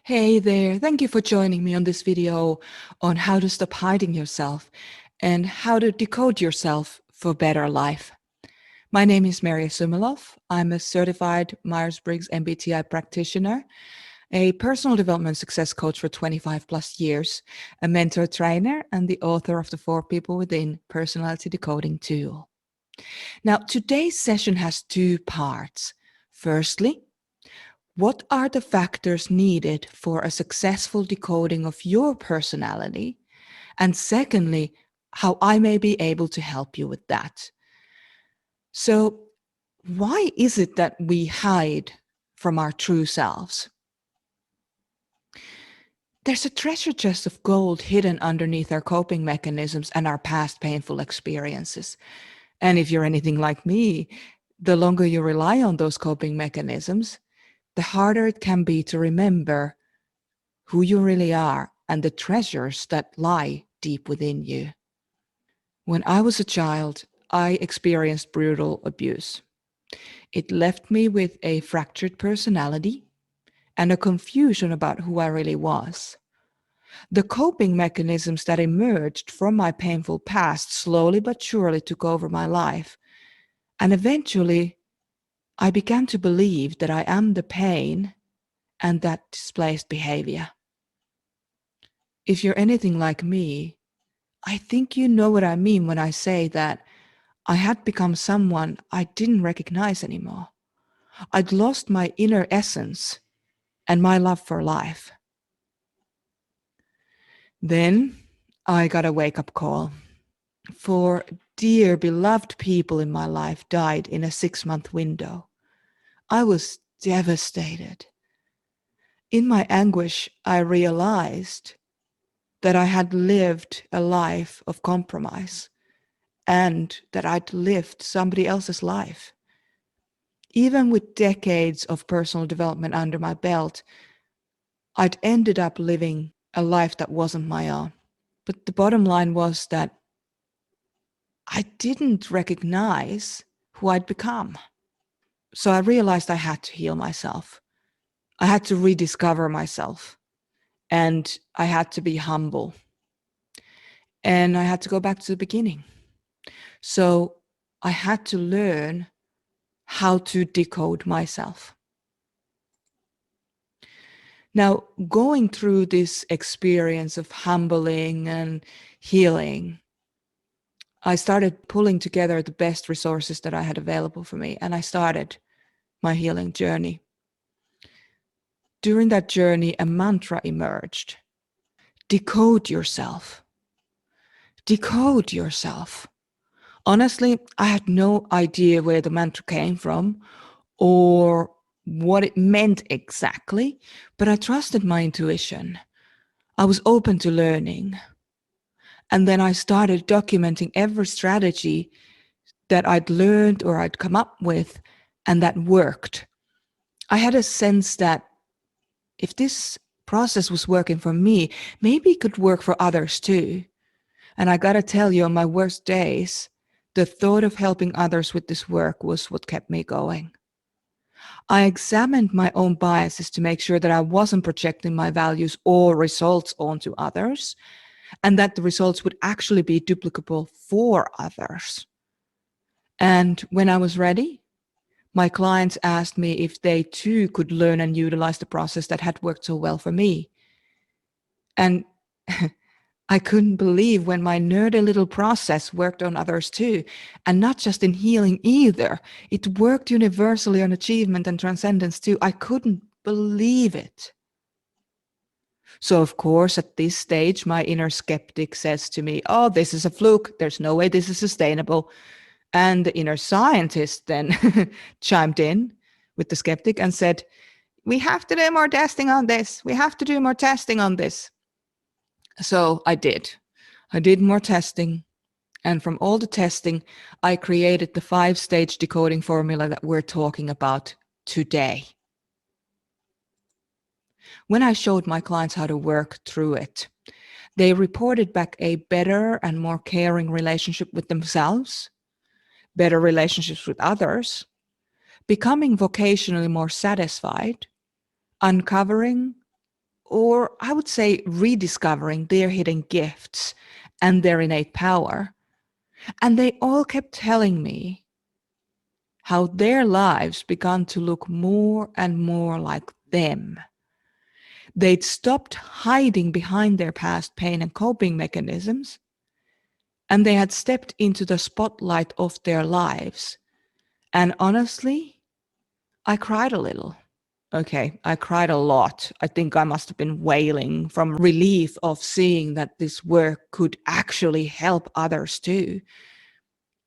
Hey there, thank you for joining me on this video on how to stop hiding yourself and how to decode yourself for better life. My name is Merja Sumiloff. I'm a certified Myers-Briggs MBTI practitioner, a personal development success coach for 25 plus years, a mentor trainer, and the author of the 4 People Within personality decoding tool. Now, today's session has 2 parts. Firstly, what are the factors needed for a successful decoding of your personality? And secondly, how I may be able to help you with that. So, why is it that we hide from our true selves? There's a treasure chest of gold hidden underneath our coping mechanisms and our past painful experiences. And if you're anything like me, the longer you rely on those coping mechanisms, the harder it can be to remember who you really are and the treasures that lie deep within you. When I was a child, I experienced brutal abuse. It left me with a fractured personality and a confusion about who I really was. The coping mechanisms that emerged from my painful past slowly but surely took over my life. And eventually, I began to believe that I am the pain and that displaced behavior. If you're anything like me, I think you know what I mean when I say that I had become someone I didn't recognize anymore. I'd lost my inner essence and my love for life. Then I got a wake-up call. 4 dear beloved people in my life died in a 6-month window. I was devastated. In my anguish, I realized that I had lived a life of compromise and that I'd lived somebody else's life. Even with decades of personal development under my belt, I'd ended up living a life that wasn't my own. But the bottom line was that I didn't recognize who I'd become. So I realized I had to heal myself. I had to rediscover myself. And I had to be humble. And I had to go back to the beginning. So I had to learn how to decode myself. Now, going through this experience of humbling and healing, I started pulling together the best resources that I had available for me, and I started my healing journey. During that journey, a mantra emerged. Decode yourself. Decode yourself. Honestly, I had no idea where the mantra came from or what it meant exactly, but I trusted my intuition. I was open to learning. And then I started documenting every strategy that I'd learned or I'd come up with and that worked. I had a sense that if this process was working for me, maybe it could work for others too. And I gotta tell you, on my worst days, the thought of helping others with this work was what kept me going. I examined my own biases to make sure that I wasn't projecting my values or results onto others, and that the results would actually be duplicable for others. And when I was ready, my clients asked me if they too could learn and utilize the process that had worked so well for me. And I couldn't believe when my nerdy little process worked on others too, and not just in healing either. It worked universally on achievement and transcendence too. I couldn't believe it. So of course, at this stage, my inner skeptic says to me, oh, this is a fluke. There's no way this is sustainable. And the inner scientist then chimed in with the skeptic and said, we have to do more testing on this. We have to do more testing on this. So I did. I did more testing. And from all the testing, I created the 5-stage decoding formula that we're talking about today. When I showed my clients how to work through it, they reported back a better and more caring relationship with themselves, better relationships with others, becoming vocationally more satisfied, uncovering or I would say rediscovering their hidden gifts and their innate power. And they all kept telling me how their lives began to look more and more like them. They'd stopped hiding behind their past pain and coping mechanisms, and they had stepped into the spotlight of their lives. And honestly, I cried a little. Okay, I cried a lot. I think I must have been wailing from relief of seeing that this work could actually help others too.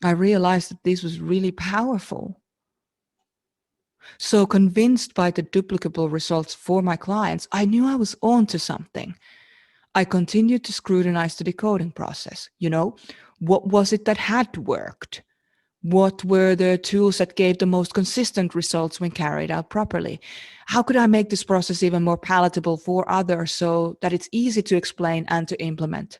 I realized that this was really powerful. So convinced by the duplicable results for my clients, I knew I was on to something. I continued to scrutinize the decoding process. What was it that had worked? What were the tools that gave the most consistent results when carried out properly? How could I make this process even more palatable for others so that it's easy to explain and to implement?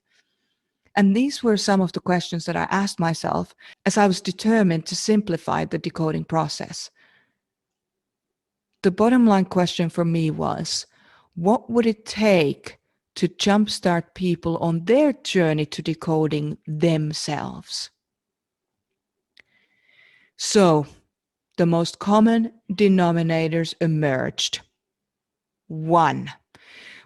And these were some of the questions that I asked myself as I was determined to simplify the decoding process. The bottom line question for me was, what would it take to jumpstart people on their journey to decoding themselves? So, the most common denominators emerged. 1.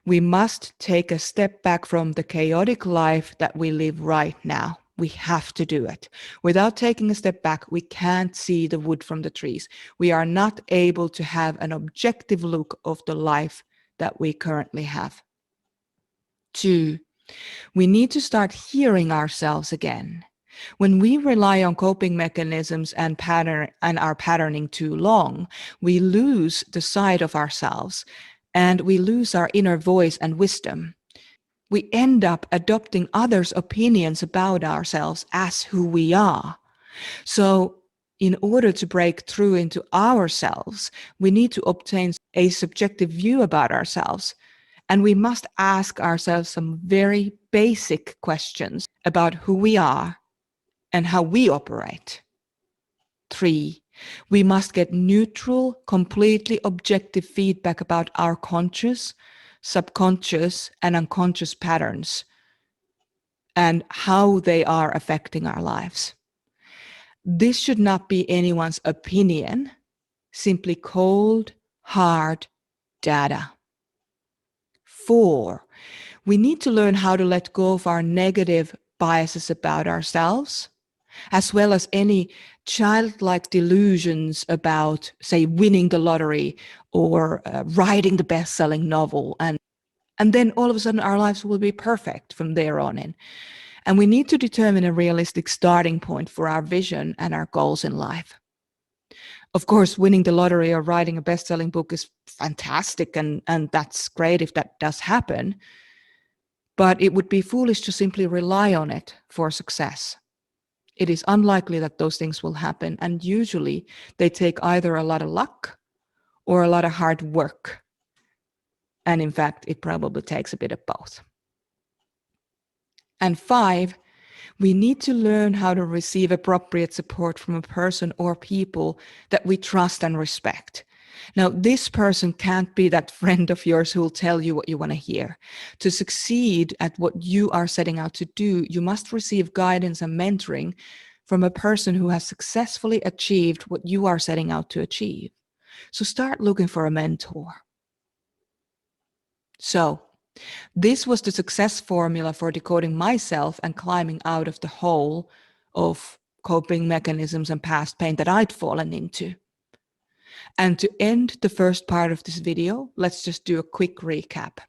We must take a step back from the chaotic life that we live right now. We have to do it. Without taking a step back, we can't see the wood from the trees. We are not able to have an objective look of the life that we currently have. 2. We need to start hearing ourselves again. When we rely on coping mechanisms and our patterning too long, we lose the side of ourselves and we lose our inner voice and wisdom. We end up adopting others' opinions about ourselves as who we are. So, in order to break through into ourselves, we need to obtain a subjective view about ourselves. And we must ask ourselves some very basic questions about who we are and how we operate. 3, we must get neutral, completely objective feedback about our conscious, subconscious, and unconscious patterns and how they are affecting our lives. This should not be anyone's opinion, simply cold, hard data. 4, we need to learn how to let go of our negative biases about ourselves, as well as any childlike delusions about, say, winning the lottery or writing the best-selling novel. And then all of a sudden our lives will be perfect from there on in. And we need to determine a realistic starting point for our vision and our goals in life. Of course, winning the lottery or writing a best-selling book is fantastic, and that's great if that does happen. But it would be foolish to simply rely on it for success. It is unlikely that those things will happen, and usually they take either a lot of luck or a lot of hard work. And in fact, it probably takes a bit of both. And 5, we need to learn how to receive appropriate support from a person or people that we trust and respect. Now, this person can't be that friend of yours who will tell you what you want to hear. To succeed at what you are setting out to do, you must receive guidance and mentoring from a person who has successfully achieved what you are setting out to achieve. So start looking for a mentor. So, this was the success formula for decoding myself and climbing out of the hole of coping mechanisms and past pain that I'd fallen into. And to end the first part of this video, let's just do a quick recap.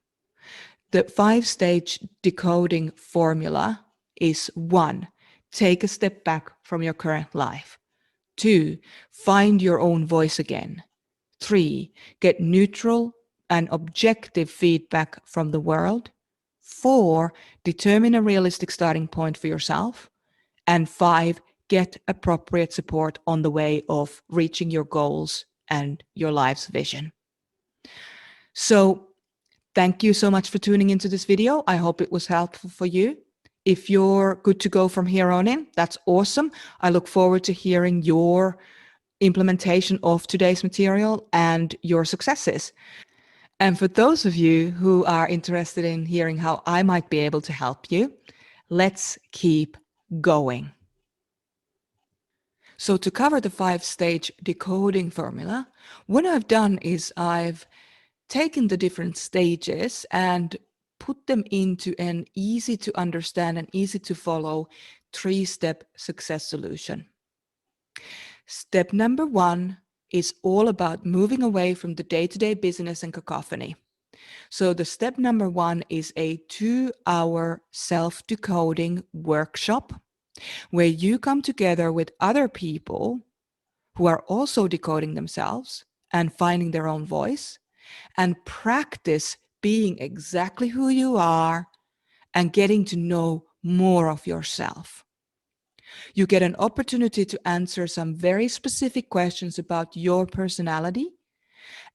The 5-stage decoding formula is 1, take a step back from your current life. 2, find your own voice again. 3, get neutral and objective feedback from the world. 4, determine a realistic starting point for yourself. And 5, get appropriate support on the way of reaching your goals and your life's vision. So thank you so much for tuning into this video. I hope it was helpful for you. If you're good to go from here on in, that's awesome. I look forward to hearing your implementation of today's material and your successes. And for those of you who are interested in hearing how I might be able to help you, let's keep going. So to cover the 5-stage decoding formula, what I've done is I've taken the different stages and put them into an easy to understand and easy to follow 3-step success solution. Step number 1 is all about moving away from the day-to-day business and cacophony. So the step number 1 is a 2-hour self-decoding workshop where you come together with other people who are also decoding themselves and finding their own voice and practice being exactly who you are and getting to know more of yourself. You get an opportunity to answer some very specific questions about your personality,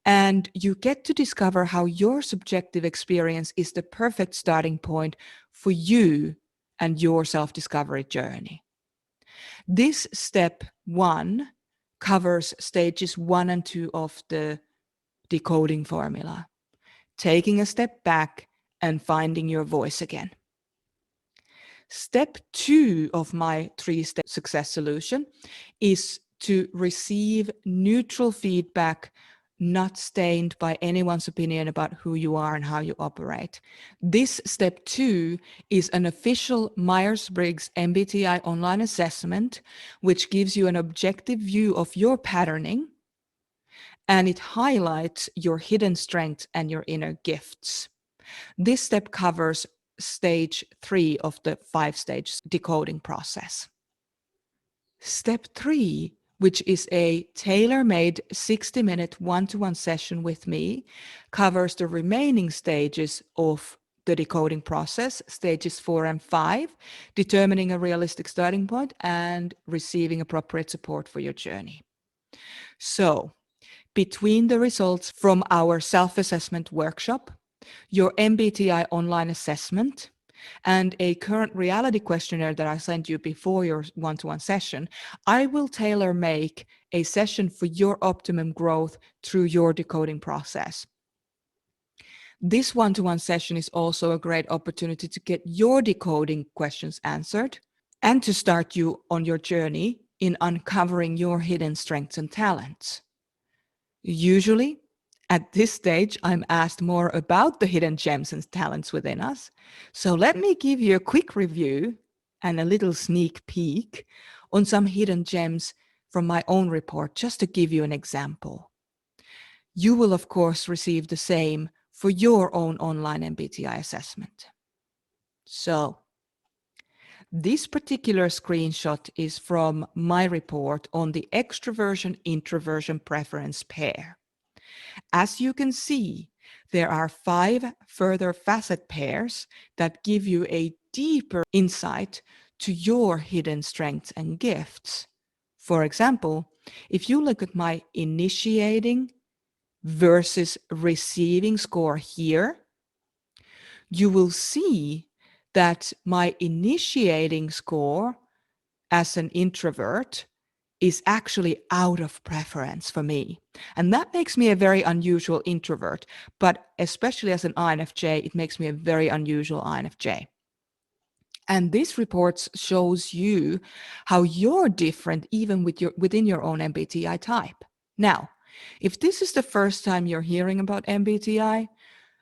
and you get to discover how your subjective experience is the perfect starting point for you and your self-discovery journey. This step 1 covers stages 1 and 2 of the decoding formula, taking a step back and finding your voice again. Step 2 of my 3-step success solution is to receive neutral feedback, not stained by anyone's opinion about who you are and how you operate. This step 2 is an official Myers-Briggs MBTI online assessment, which gives you an objective view of your patterning, and it highlights your hidden strengths and your inner gifts. This step covers stage 3 of the 5-stage decoding process. Step 3, which is a tailor-made 60-minute one-to-one session with me, covers the remaining stages of the decoding process, stages 4 and 5, determining a realistic starting point and receiving appropriate support for your journey. So, between the results from our self-assessment workshop, your MBTI online assessment, and a current reality questionnaire that I sent you before your one-to-one session, I will tailor make a session for your optimum growth through your decoding process. This one-to-one session is also a great opportunity to get your decoding questions answered and to start you on your journey in uncovering your hidden strengths and talents. Usually, at this stage, I'm asked more about the hidden gems and talents within us. So let me give you a quick review and a little sneak peek on some hidden gems from my own report, just to give you an example. You will, of course, receive the same for your own online MBTI assessment. So, this particular screenshot is from my report on the extroversion-introversion preference pair. As you can see, there are 5 further facet pairs that give you a deeper insight to your hidden strengths and gifts. For example, if you look at my initiating versus receiving score here, you will see that my initiating score as an introvert is actually out of preference for me. And that makes me a very unusual introvert, but especially as an INFJ, it makes me a very unusual INFJ. And this report shows you how you're different even within your own MBTI type. Now, if this is the first time you're hearing about MBTI,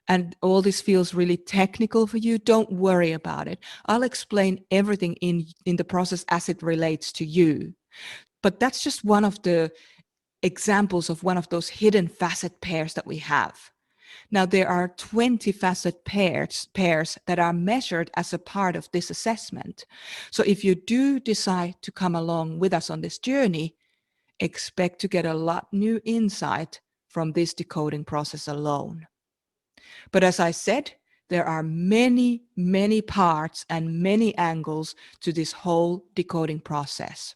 and all this feels really technical for you, don't worry about it. I'll explain everything in the process as it relates to you. But that's just one of the examples of one of those hidden facet pairs that we have. Now, there are 20 facet pairs that are measured as a part of this assessment. So if you do decide to come along with us on this journey, expect to get a lot new insight from this decoding process alone. But as I said, there are many, many parts and many angles to this whole decoding process.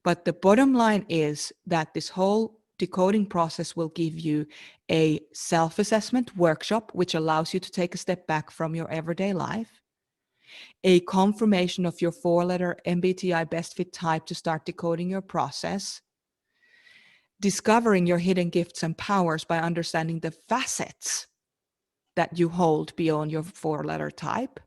But the bottom line is that this whole decoding process will give you a self-assessment workshop, which allows you to take a step back from your everyday life, a confirmation of your 4-letter MBTI best fit type to start decoding your process, discovering your hidden gifts and powers by understanding the facets that you hold beyond your 4-letter type,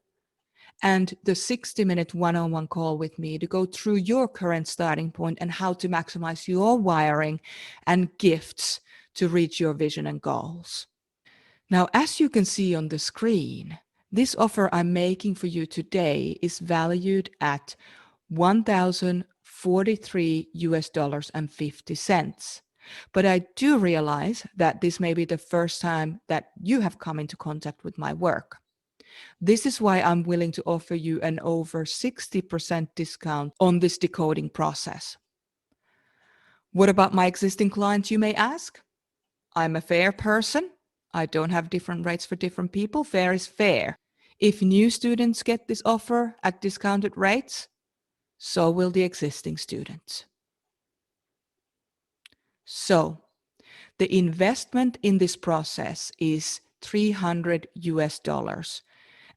and the 60-minute one-on-one call with me to go through your current starting point and how to maximize your wiring and gifts to reach your vision and goals. Now, as you can see on the screen, this offer I'm making for you today is valued at $1,043.50. But I do realize that this may be the first time that you have come into contact with my work. This is why I'm willing to offer you an over 60% discount on this decoding process. What about my existing clients, you may ask? I'm a fair person. I don't have different rates for different people. Fair is fair. If new students get this offer at discounted rates, so will the existing students. So the investment in this process is $300,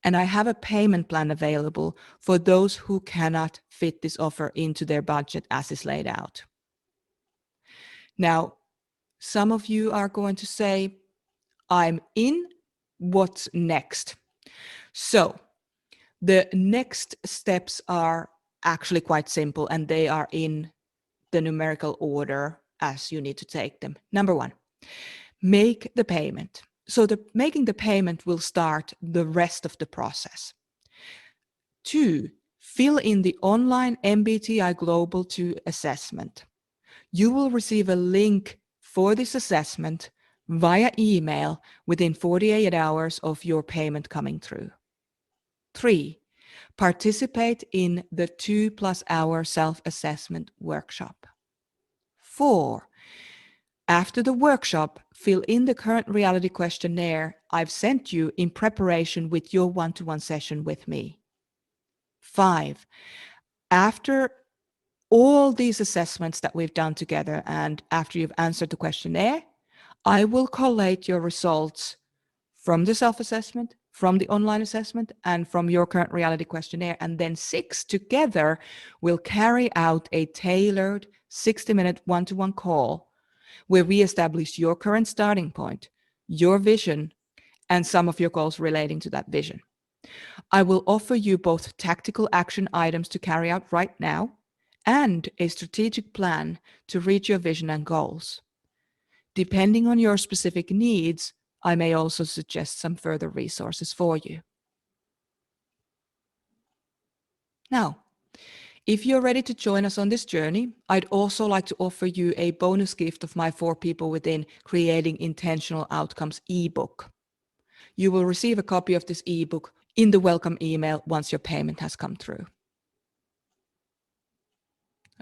and I have a payment plan available for those who cannot fit this offer into their budget as is laid out. Now, some of you are going to say, I'm in, what's next? So the next steps are actually quite simple, and they are in the numerical order as you need to take them. Number 1, make the payment. So making the payment will start the rest of the process. 2, fill in the online MBTI Global 2 assessment. You will receive a link for this assessment via email within 48 hours of your payment coming through. 3, participate in the 2+ hour self-assessment workshop. 4, after the workshop, fill in the current reality questionnaire I've sent you in preparation with your one-to-one session with me. 5, after all these assessments that we've done together and after you've answered the questionnaire, I will collate your results from the self-assessment, from the online assessment, and from your current reality questionnaire. And then 6 together will carry out a tailored 60-minute one-to-one call where we establish your current starting point, your vision, and some of your goals relating to that vision. I will offer you both tactical action items to carry out right now and a strategic plan to reach your vision and goals. Depending on your specific needs, I may also suggest some further resources for you. Now, if you're ready to join us on this journey, I'd also like to offer you a bonus gift of my 4 People Within Creating Intentional Outcomes ebook. You will receive a copy of this ebook in the welcome email once your payment has come through.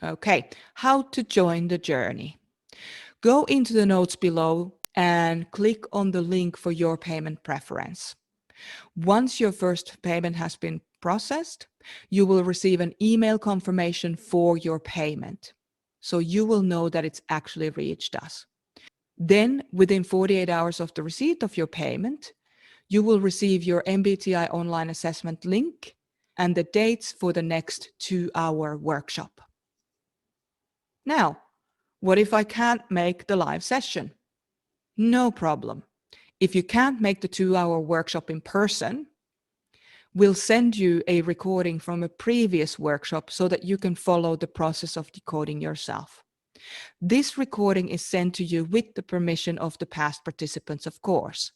Okay, how to join the journey. Go into the notes below and click on the link for your payment preference. Once your first payment has been processed, you will receive an email confirmation for your payment. So you will know that it's actually reached us. Then, within 48 hours of the receipt of your payment, you will receive your MBTI online assessment link and the dates for the next 2-hour workshop. Now, what if I can't make the live session? No problem. If you can't make the 2-hour workshop in person, we'll send you a recording from a previous workshop so that you can follow the process of decoding yourself. This recording is sent to you with the permission of the past participants, of course.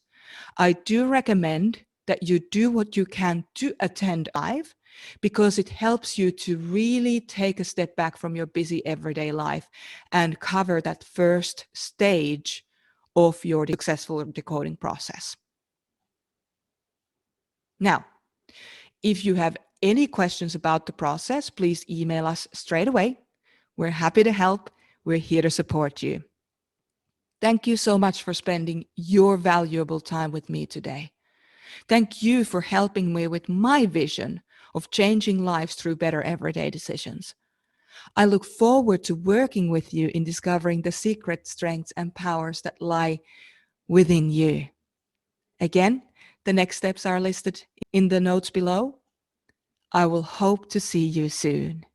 I do recommend that you do what you can to attend live because it helps you to really take a step back from your busy everyday life and cover that first stage of your successful decoding process. Now, if you have any questions about the process, please email us straight away. We're happy to help. We're here to support you. Thank you so much for spending your valuable time with me today. Thank you for helping me with my vision of changing lives through better everyday decisions. I look forward to working with you in discovering the secret strengths and powers that lie within you. Again, the next steps are listed in the notes below. I will hope to see you soon.